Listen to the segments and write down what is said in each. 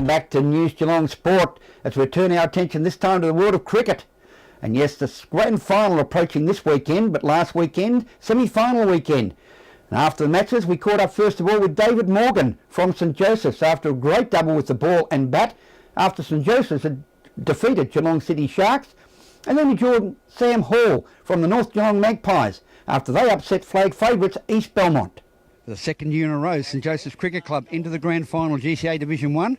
Welcome back to News Geelong Sport as we turn our attention this time to the world of cricket. And yes, the grand final approaching this weekend, but last weekend, semi-final weekend. And after the matches, we caught up first of all with David Morgan from St Joseph's after a great double with the ball and bat after St Joseph's had defeated Geelong City Sharks. And then we joined Sam Hall from the North Geelong Magpies after they upset flag favourites East Belmont. For the second year in a row, St Joseph's Cricket Club into the grand final GCA Division 1.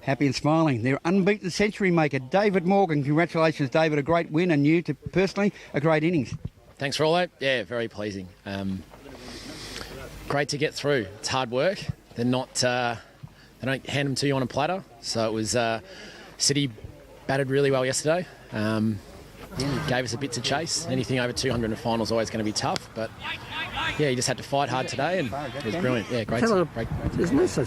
Happy and smiling. Their unbeaten century maker, David Morgan. Congratulations, David. A great win, and you, personally, a great innings. Thanks, Rollo. Yeah, very pleasing. Great to get through. It's hard work. They're not. They don't hand them to you on a platter. So it was. City batted really well yesterday. Gave us a bit to chase. Anything over 200 in the final is always going to be tough, but yeah, you just had to fight hard today, and it was brilliant. Yeah, great.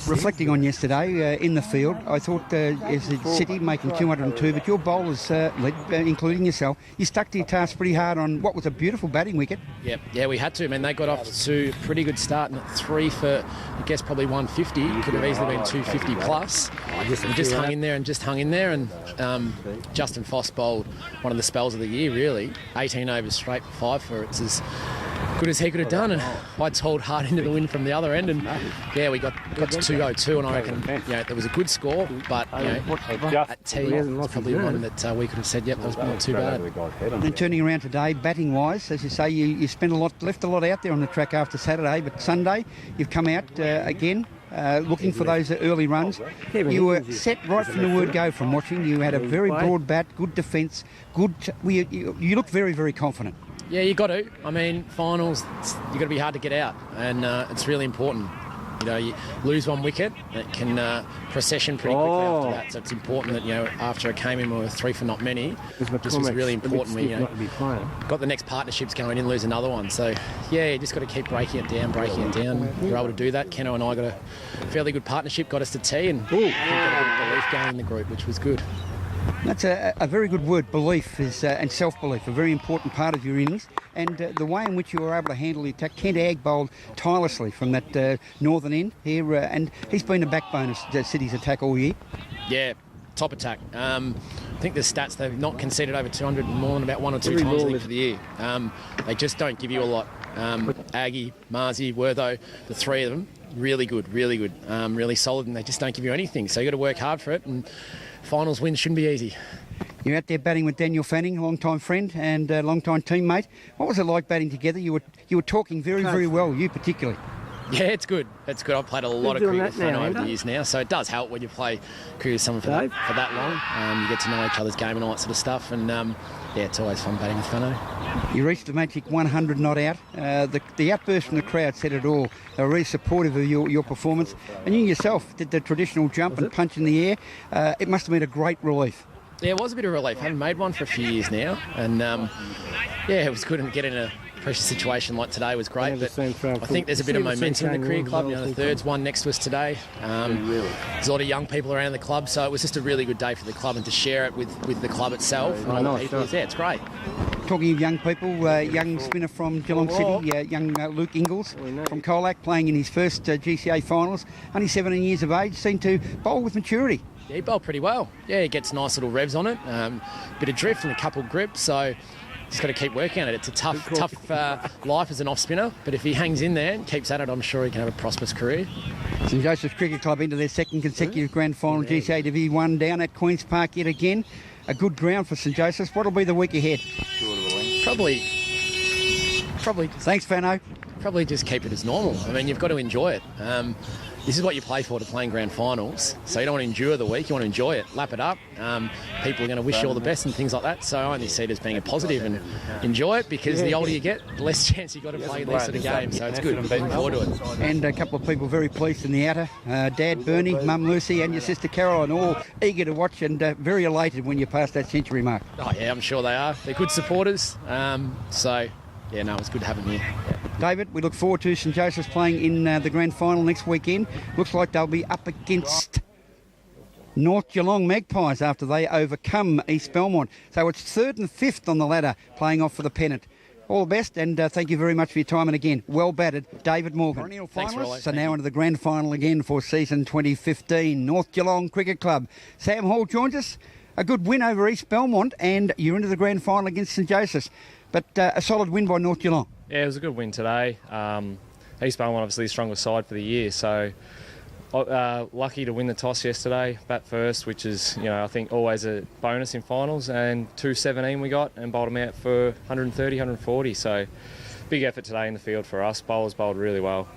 Reflecting on yesterday in the field, I thought as City making 202, but your bowlers, including yourself, you stuck to your task pretty hard on what was a beautiful batting wicket. Yeah, we had to. I mean, they got off to a pretty good start, and at 3 for, I guess, probably 150. Could have easily been 250 plus. We just hung in there, and Justin Foss bowled one of the spells of the year, really. 18 overs straight for 5 for it's as good as he could have done, and I told hard into the win from the other end, and yeah, we got to 202, and I reckon there was a good score, but at tee, it's probably one that we could have said, yep, that was not too bad. And turning around today, batting wise, as you say, you spent left a lot out there on the track after Saturday, but Sunday you've come out again. Looking for those early runs. You were set right from the word go from watching. You had a very broad bat, good defence, you look very, very confident. Yeah, you got to. I mean, finals, you got to be hard to get out, and it's really important. You know, you lose one wicket, it can procession pretty quickly after that. So it's important that, after I came in, we were 3 for not many. This was really important. We got the next partnerships going in, lose another one. So, yeah, you just got to keep breaking it down. We were able to do that. Keno and I got a fairly good partnership, got us to tee, and we got a bit of belief going in the group, which was good. That's a very good word. Belief is and self-belief, a very important part of your innings. And the way in which you were able to handle the attack. Kent Agg bowled tirelessly from that northern end here, and he's been a backbone of City's attack all year. Yeah, top attack. I think the stats, they've not conceded over 200 more than about 1 or 2 times for the year. They just don't give you a lot. Aggie, Marzi, Wertho, the 3 of them, really good, really solid, and they just don't give you anything. So you got to work hard for it, and finals wins shouldn't be easy. You're out there batting with Daniel Fanning, a long-time friend and a long-time teammate. What was it like batting together? You were talking very, very well, you particularly. Yeah, it's good. I've played a lot of cricket with Fano over the years now, so it does help when you play cricket with someone for that long. You get to know each other's game and all that sort of stuff, and it's always fun batting with Fano. You reached the magic 100 not out. The outburst from the crowd said it all. They were really supportive of your performance, and you yourself did the traditional jump and punch in the air. It must have been a great relief. Yeah, it was a bit of relief. I haven't made one for a few years now, and it was good to get in a pressure situation like today was great, but I think there's a bit of momentum in the cricket club. The third's one next to us today. There's a lot of young people around the club, so it was just a really good day for the club, and to share it with the club itself and all the people. Yeah, it's great. Talking of young people, young spinner from Geelong City, young Luke Ingalls from Colac, playing in his first GCA finals, only 17 years of age, seemed to bowl with maturity. Yeah, he bowled pretty well. Yeah, he gets nice little revs on it, bit of drift and a couple of grips, so just got to keep working at it. It's a tough life as an off-spinner, but if he hangs in there and keeps at it, I'm sure he can have a prosperous career. St Joseph's Cricket Club into their second consecutive grand final GCA Division 1 down at Queen's Park yet again. A good ground for St Joseph's. What'll be the week ahead? Probably. Thanks, Fano. Probably just keep it as normal. I mean, you've got to enjoy it. This is what you play for, to play in grand finals. So you don't want to endure the week, you want to enjoy it, lap it up. People are going to wish you all the best and things like that. So I only see it as being a positive, and enjoy it, because the older you get, the less chance you've got to play these sort of games. So it's good. I'm looking forward to it. And a couple of people very pleased in the outer. Dad Bernie, Mum Lucy and your sister Caroline, all eager to watch and very elated when you pass that century mark. Oh yeah, I'm sure they are. They're good supporters. It was good having you. David, we look forward to St Joseph's playing in the grand final next weekend. Looks like they'll be up against North Geelong Magpies after they overcome East Belmont. So it's 3rd and 5th on the ladder, playing off for the pennant. All the best, and thank you very much for your time. And again, well batted, David Morgan. Perennial Thanks, finalists Rolly. are now into the grand final again for season 2015. North Geelong Cricket Club. Sam Hall joins us. A good win over East Belmont, and you're into the grand final against St Joseph's. But a solid win by North Geelong. Yeah, it was a good win today. East Belmont obviously the strongest side for the year, so lucky to win the toss yesterday, bat first, which is, I think always a bonus in finals, and 217 we got and bowled them out for 130, 140, so big effort today in the field for us. Bowlers bowled really well.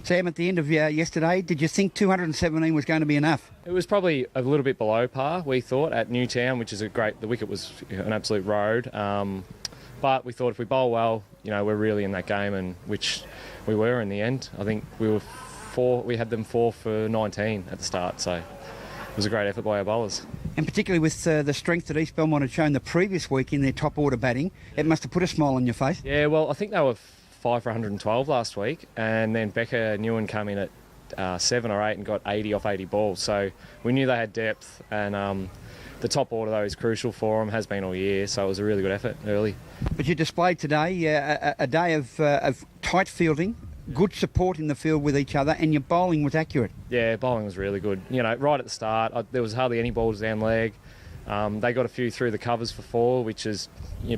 Sam, at the end of yesterday, did you think 217 was going to be enough? It was probably a little bit below par, we thought, at Newtown, which is the wicket was an absolute road, but we thought if we bowl well, we're really in that game, and which we were in the end. I think we had them 4 for 19 at the start, so it was a great effort by our bowlers. And particularly with the strength that East Belmont had shown the previous week in their top order batting, it must have put a smile on your face. Yeah, well, I think they were 5 for 112 last week, and then Becca Newen came in at 7 or 8 and got 80 off 80 balls, so we knew they had depth, and the top order, though, is crucial for them, has been all year, so it was a really good effort early. But you displayed today a day of tight fielding, good support in the field with each other, and your bowling was accurate. Yeah, bowling was really good. Right at the start, there was hardly any balls down leg. They got a few through the covers for 4, which is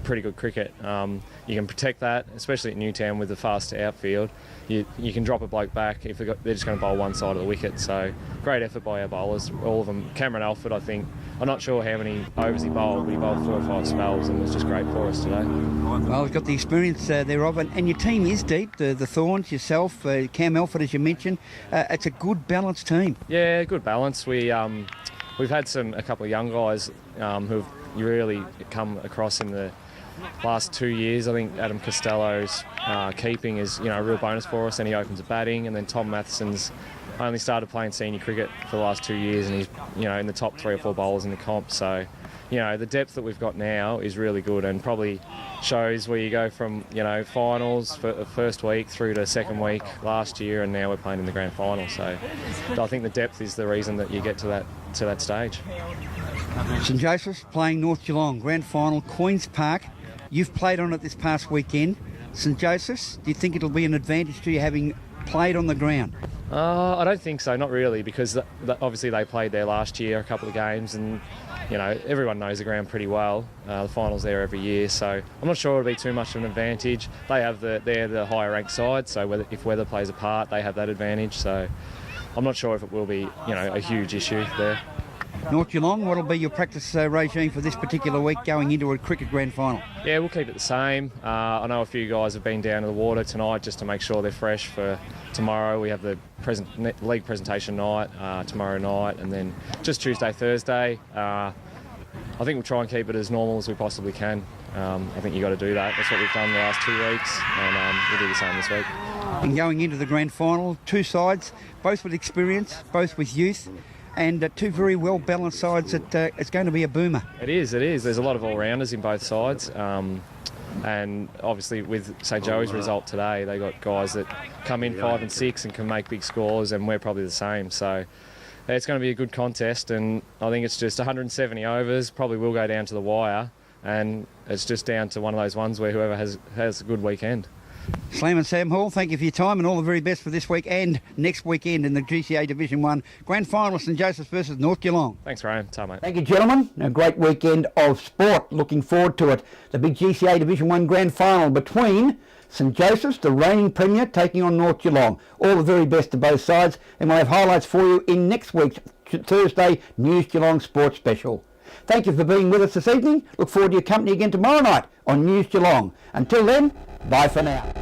pretty good cricket. You can protect that, especially at Newtown with the fast outfield. You can drop a bloke back if they're just going to bowl one side of the wicket. So great effort by our bowlers, all of them. Cameron Alford, I think, I'm not sure how many overs he bowled, but he bowled 4 or 5 spells and it was just great for us today. Well, we've got the experience thereof, and your team is deep. The Thorns, yourself, Cam Alford, as you mentioned. It's a good balanced team. Yeah, good balance. We've had a couple of young guys who've really come across in the last 2 years. I think Adam Costello's keeping is a real bonus for us, and he opens a batting. And then Tom Matheson's only started playing senior cricket for the last 2 years, and he's in the top 3 or 4 bowlers in the comp. So the depth that we've got now is really good, and probably shows where you go from finals for the first week through to second week last year, and now we're playing in the grand final. So I think the depth is the reason that you get to that stage. St Joseph's playing North Geelong, grand final, Queen's Park. You've played on it this past weekend. St Joseph's, do you think it'll be an advantage to you having played on the ground? I don't think so, not really, because obviously they played there last year, a couple of games, and everyone knows the ground pretty well. The final's there every year, so I'm not sure it'll be too much of an advantage. They're the higher ranked side, so if weather plays a part, they have that advantage. So I'm not sure if it will be a huge issue there. North Geelong, what'll be your practice regime for this particular week going into a cricket grand final? Yeah, we'll keep it the same. I know a few guys have been down to the water tonight just to make sure they're fresh for tomorrow. We have the league presentation night tomorrow night, and then just Tuesday, Thursday. I think we'll try and keep it as normal as we possibly can. I think you've got to do that. That's what we've done the last 2 weeks, and we'll do the same this week. And going into the grand final, 2 sides, both with experience, both with youth, and 2 very well-balanced sides that it's going to be a boomer. It is. There's a lot of all-rounders in both sides. And obviously with St Joey's result today, they got guys that come in 5 and 6 and can make big scores, and we're probably the same. So it's going to be a good contest, and I think it's just 170 overs, probably will go down to the wire, and it's just down to one of those ones where whoever has a good weekend. Slam and Sam Hall, thank you for your time, and all the very best for this week and next weekend in the GCA Division 1 Grand Final, St Joseph's versus North Geelong. Thanks, Graham. Ta, mate. Thank you, gentlemen. A great weekend of sport. Looking forward to it. The big GCA Division 1 Grand Final between St Joseph's, the reigning premier, taking on North Geelong. All the very best to both sides, and we'll have highlights for you in next week's Thursday News Geelong Sports Special. Thank you for being with us this evening. Look forward to your company again tomorrow night on News Geelong. Until then, bye for now.